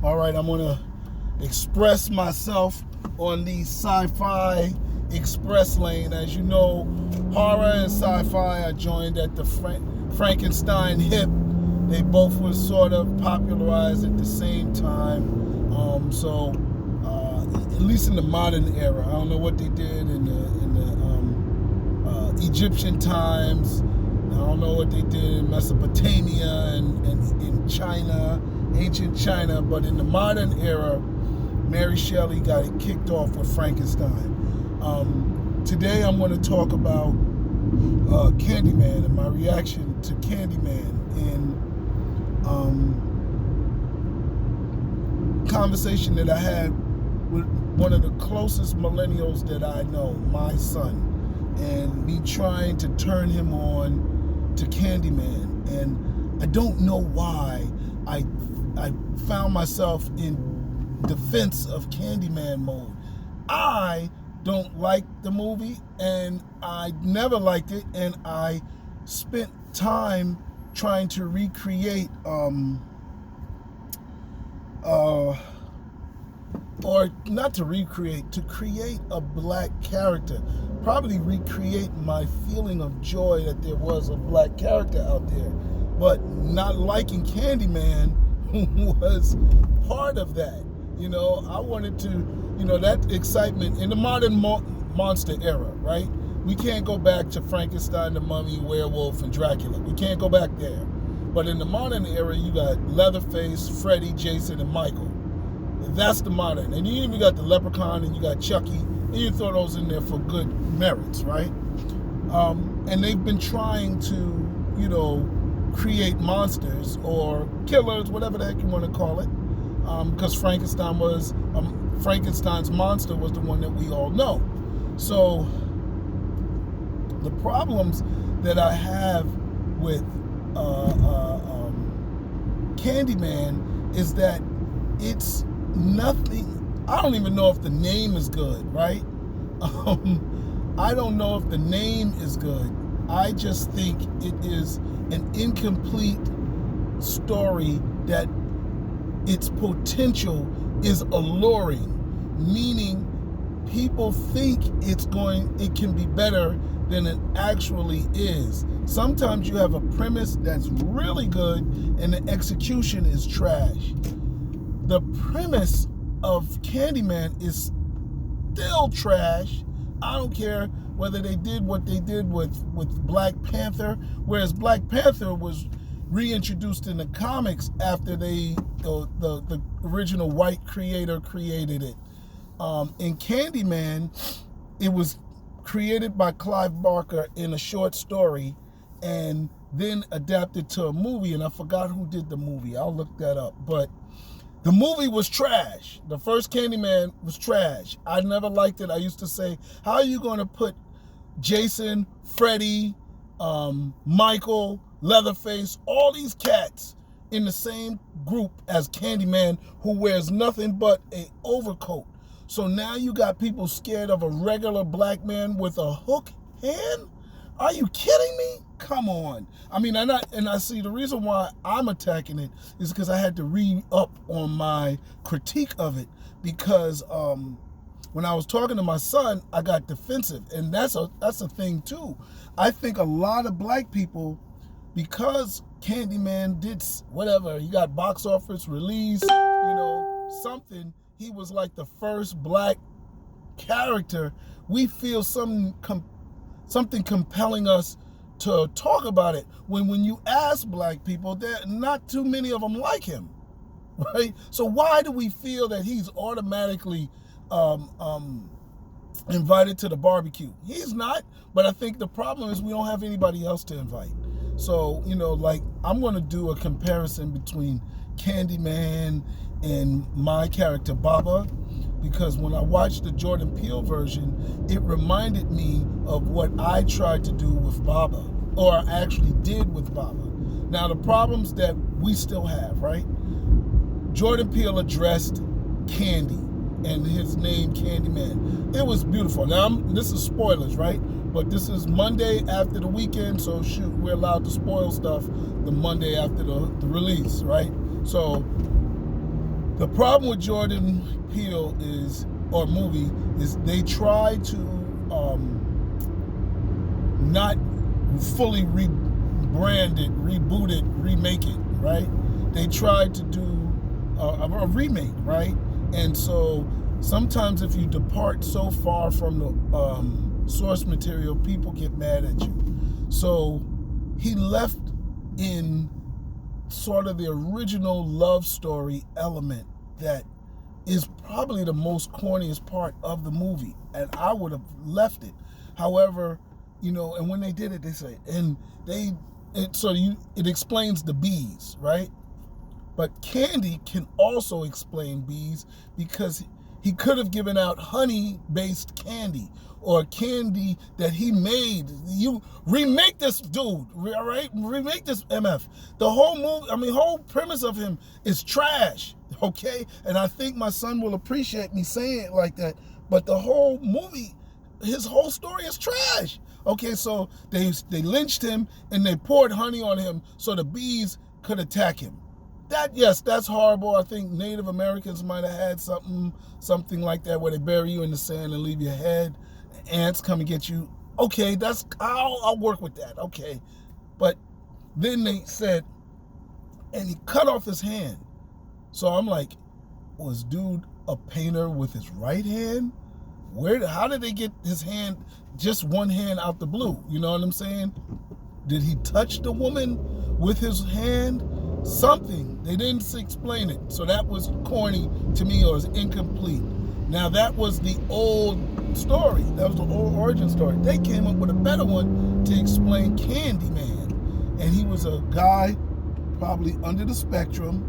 All right, I'm gonna express myself on the sci-fi express lane. As you know, horror and sci-fi are joined at the Frankenstein hip. They both were sort of popularized at the same time. At least in the modern era, I don't know what they did in the Egyptian times. I don't know what they did in Mesopotamia and in China, ancient China, but in the modern era, Mary Shelley got it kicked off with Frankenstein. Today I'm going to talk about Candyman and my reaction to Candyman in conversation that I had with one of the closest millennials that I know, my son, and me trying to turn him on to Candyman. And I don't know why I found myself in defense of Candyman mode. I don't like the movie, and I never liked it, and I spent time trying to recreate or not to recreate, to create a black character. Probably recreate my feeling of joy that there was a black character out there. But not liking Candyman was part of that. You know, I wanted to, that excitement in the modern monster era, right? We can't go back to Frankenstein, the Mummy, Werewolf, and Dracula. We can't go back there. But in the modern era, you got Leatherface, Freddy, Jason, and Michael. That's the modern. And you even got the Leprechaun, and you got Chucky, and you throw those in there for good merits, right? And they've been trying to, create monsters or killers, whatever the heck you want to call it, because Frankenstein's monster was the one that we all know. So the problems that I have with Candyman is that it's nothing. I don't even know if the name is good, right? I don't know if the name is good. I just think it is an incomplete story that its potential is alluring, meaning people think it can be better than it actually is. Sometimes you have a premise that's really good and the execution is trash. The premise of Candyman is still trash. I don't care whether they did what they did with Black Panther, whereas Black Panther was reintroduced in the comics after the original white creator created it. In Candyman, it was created by Clive Barker in a short story and then adapted to a movie, and I forgot who did the movie. I'll look that up. But the movie was trash. The first Candyman was trash. I never liked it. I used to say, how are you going to put Jason, Freddy, Michael, Leatherface, all these cats in the same group as Candyman, who wears nothing but an overcoat? So now you got people scared of a regular black man with a hook hand? Are you kidding me? Come on. I mean, I see the reason why I'm attacking it is because I had to re-up on my critique of it, because when I was talking to my son, I got defensive, and that's a thing too. I think a lot of black people, because Candyman did whatever, he got box office release, something. He was like the first black character. We feel something compelling us to talk about it. When you ask black people, there not too many of them like him, right? So why do we feel that he's automatically invited to the barbecue? He's not, but I think the problem is we don't have anybody else to invite. So, I'm going to do a comparison between Candyman and my character Baba, because when I watched the Jordan Peele version, it reminded me of what I tried to do with Baba, or actually did with Baba. Now, the problems that we still have, right? Jordan Peele addressed Candy and his name Candyman. It was beautiful. Now, this is spoilers, right? But this is Monday after the weekend, so shoot, we're allowed to spoil stuff the Monday after the release, right? So The problem with Jordan Peele or movie is they try to not fully rebrand it, reboot it, remake it, right? They tried to do a remake, right? And so sometimes if you depart so far from the source material, people get mad at you. So he left in sort of the original love story element that is probably the most corniest part of the movie, and I would have left it. However, and when they did it, they say, it explains the bees, right? But Candy can also explain bees because he could have given out honey-based candy or candy that he made. You remake this dude, all right? Remake this MF. The whole movie, whole premise of him is trash, okay? And I think my son will appreciate me saying it like that. But the whole movie, his whole story is trash. Okay, so they lynched him and they poured honey on him so the bees could attack him. That's horrible. I think Native Americans might have had something like that where they bury you in the sand and leave your head. Ants come and get you. Okay, I'll work with that. Okay, but then they said, and he cut off his hand. So I'm like, was dude a painter with his right hand? How did they get his hand, just one hand out the blue? You know what I'm saying? Did he touch the woman with his hand? Something. They didn't explain it. So that was corny to me, or was incomplete. Now that was the old story. That was the old origin story. They came up with a better one to explain Candyman. And he was a guy probably under the spectrum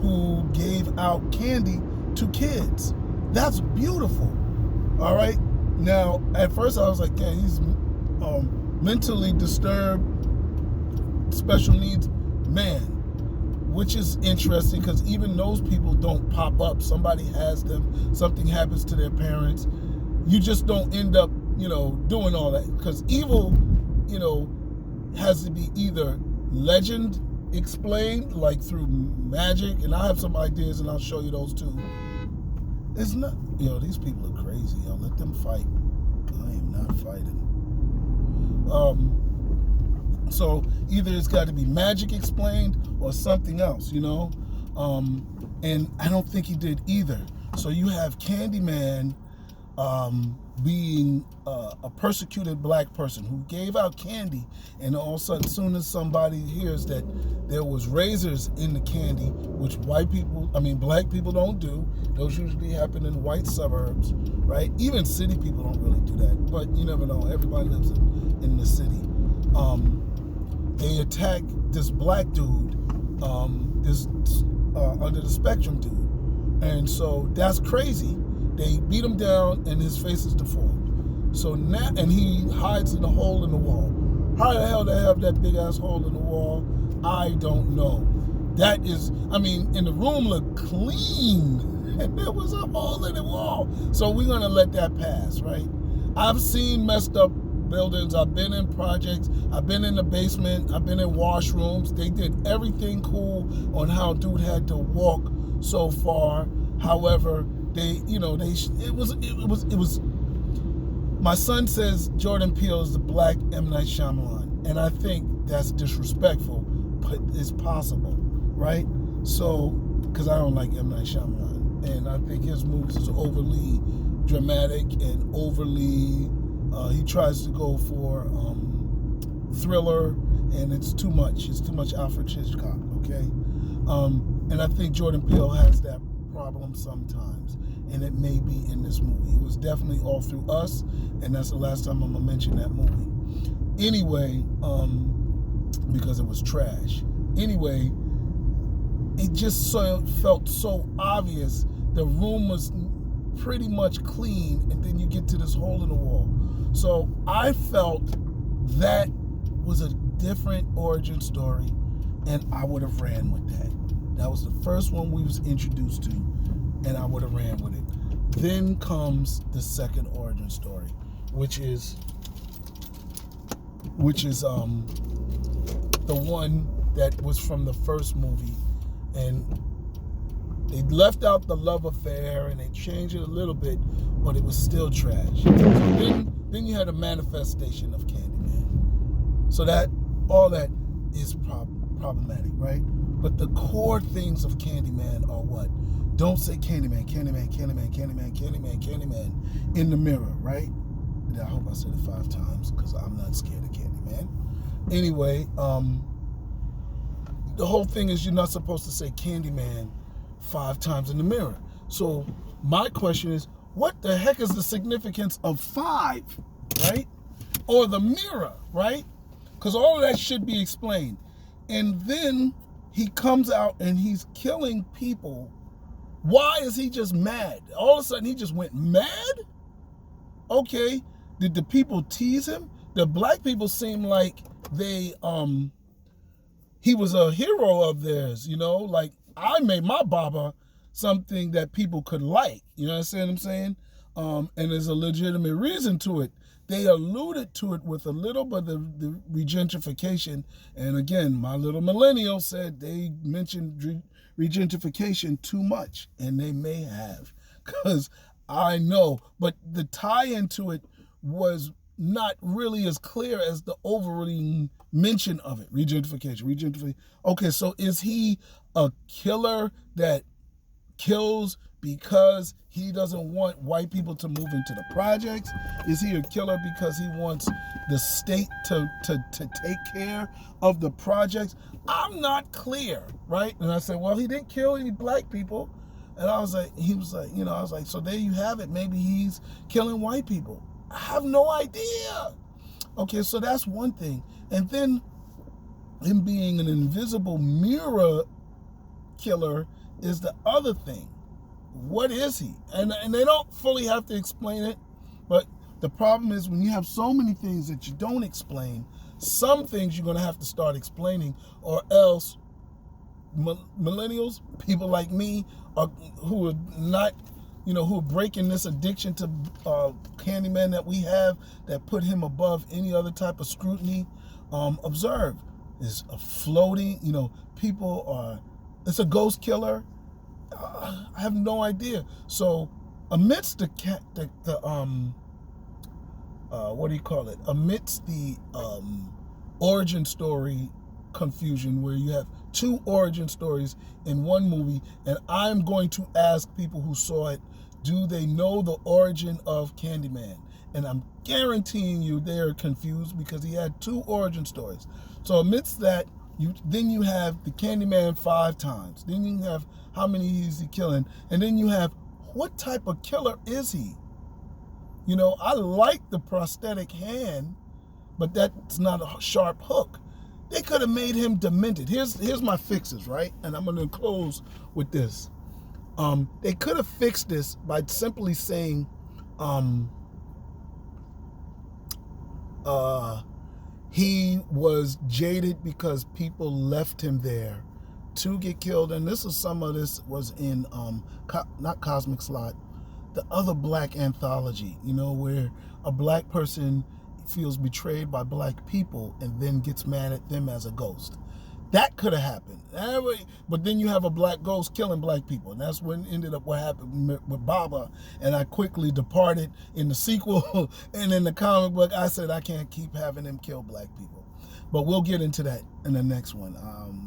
who gave out candy to kids. That's beautiful. All right. Now, at first I was like, yeah, he's mentally disturbed, special needs man, which is interesting because even those people don't pop up. Somebody has them, something happens to their parents. You just don't end up, doing all that, because evil, has to be either legend explained, like through magic, and I have some ideas and I'll show you those too. It's not, these people are crazy, let them fight. I am not fighting. So either it's got to be magic explained or something else, and I don't think he did either. So you have Candyman being a persecuted black person who gave out candy, and all of a sudden, as soon as somebody hears that there was razors in the candy, which black people don't do, those usually happen in white suburbs, right? Even city people don't really do that, but you never know. Everybody lives in the city. They attack this black dude, this under the spectrum dude, and so that's crazy. They beat him down, and his face is deformed. So now, and he hides in a hole in the wall. How the hell they have that big ass hole in the wall? I don't know. That is, and the room looked clean, and there was a hole in the wall. So we're gonna let that pass, right? I've seen messed up buildings. I've been in projects. I've been in the basement. I've been in washrooms. They did everything cool on how dude had to walk so far. However, it was. My son says Jordan Peele is the black M. Night Shyamalan, and I think that's disrespectful, but it's possible, right? So, because I don't like M. Night Shyamalan, and I think his movies is overly dramatic and overly. He tries to go for thriller, and it's too much. It's too much Alfred Hitchcock, okay? And I think Jordan Peele has that problem sometimes, and it may be in this movie. It was definitely All Through Us, and that's the last time I'm gonna mention that movie. Anyway, because it was trash. Anyway, it just felt so obvious. The room was pretty much clean, and then you get to this hole in the wall. So I felt that was a different origin story, and I would have ran with that. That was the first one we was introduced to, and I would have ran with it. Then comes the second origin story, which is the one that was from the first movie, and They left out the love affair and they changed it a little bit, but it was still trash. So then you had a manifestation of Candyman. So that all that is problematic, right? But the core things of Candyman are what? Don't say Candyman, Candyman, Candyman, Candyman, Candyman, Candyman in the mirror, right? I hope I said it 5 times because I'm not scared of Candyman. Anyway, the whole thing is you're not supposed to say Candyman 5 times in the mirror. So my question is, what the heck is the significance of 5, right? Or the mirror, right? Because all of that should be explained. And then he comes out and he's killing people. Why is he just mad? All of a sudden he just went mad? Okay, did the people tease him? The black people seem like they he was a hero of theirs, you know, like I made my Baba something that people could like, you know what I'm saying? And there's a legitimate reason to it. They alluded to it with a little bit of the regentification. And again, my little millennial said they mentioned regentification too much, and they may have, because I know, but the tie into it was not really as clear as the overriding mention of it. Regentification. Okay, so is he a killer that kills because he doesn't want white people to move into the projects? Is he a killer because he wants the state to take care of the projects? I'm not clear, right? And I said, well, he didn't kill any black people. And I was like, he was like, you know, I was like, so there you have it. Maybe he's killing white people. I have no idea. Okay, so that's one thing. And then him being an invisible mirror killer is the other thing. What is he? And they don't fully have to explain it, but the problem is when you have so many things that you don't explain, some things you're going to have to start explaining, or else millennials, people like me, who are not, you know, who are breaking this addiction to Candyman that we have, that put him above any other type of scrutiny. Observe, is a floating, you know, people are, it's a ghost killer. I have no idea. So amidst the what do you call it? Amidst the origin story confusion, where you have 2 origin stories in one movie, and I'm going to ask people who saw it, do they know the origin of Candyman? And I'm guaranteeing you they're confused because he had 2 origin stories. So amidst that, then you have the Candyman 5 times. Then you have how many is he killing? And then you have, what type of killer is he? You know, I like the prosthetic hand, but that's not a sharp hook. They could have made him demented. Here's my fixes, right? And I'm going to close with this. They could have fixed this by simply saying, he was jaded because people left him there to get killed. And some of this was in, not Cosmic Slot, the other black anthology, you know, where a black person feels betrayed by black people and then gets mad at them as a ghost. That could have happened. But then you have a black ghost killing black people. And that's when ended up what happened with Baba. And I quickly departed in the sequel. And in the comic book, I said I can't keep having him kill black people. But we'll get into that in the next one.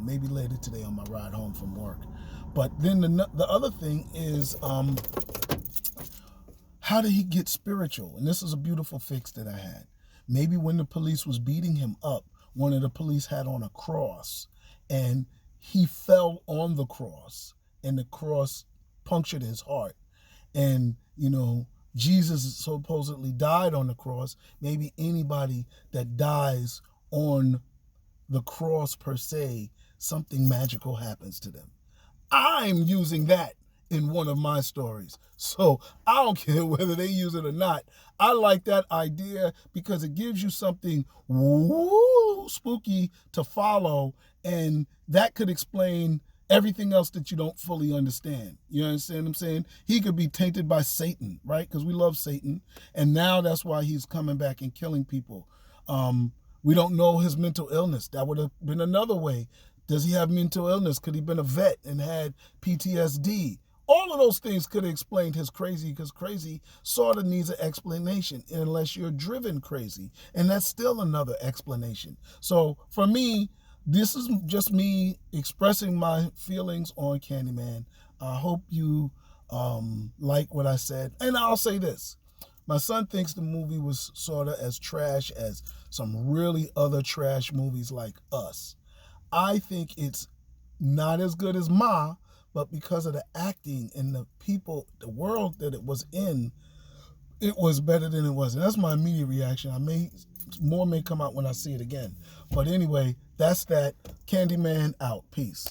Maybe later today on my ride home from work. But then the other thing is, how did he get spiritual? And this is a beautiful fix that I had. Maybe when the police was beating him up, one of the police had on a cross, and he fell on the cross, and the cross punctured his heart. And, you know, Jesus supposedly died on the cross. Maybe anybody that dies on the cross per se, something magical happens to them. I'm using that in one of my stories. So I don't care whether they use it or not. I like that idea because it gives you something spooky to follow, and that could explain everything else that you don't fully understand. You understand what I'm saying? He could be tainted by Satan, right? Because we love Satan. And now that's why he's coming back and killing people. We don't know his mental illness. That would have been another way Does he have mental illness? Could he have been a vet and had PTSD? All of those things could have explained his crazy, because crazy sort of needs an explanation unless you're driven crazy. And that's still another explanation. So for me, this is just me expressing my feelings on Candyman. I hope you like what I said. And I'll say this. My son thinks the movie was sort of as trash as some really other trash movies like Us. I think it's not as good as Ma, but because of the acting and the people, the world that it was in, it was better than it was. And that's my immediate reaction. More may come out when I see it again. But anyway, that's that. Candyman out. Peace.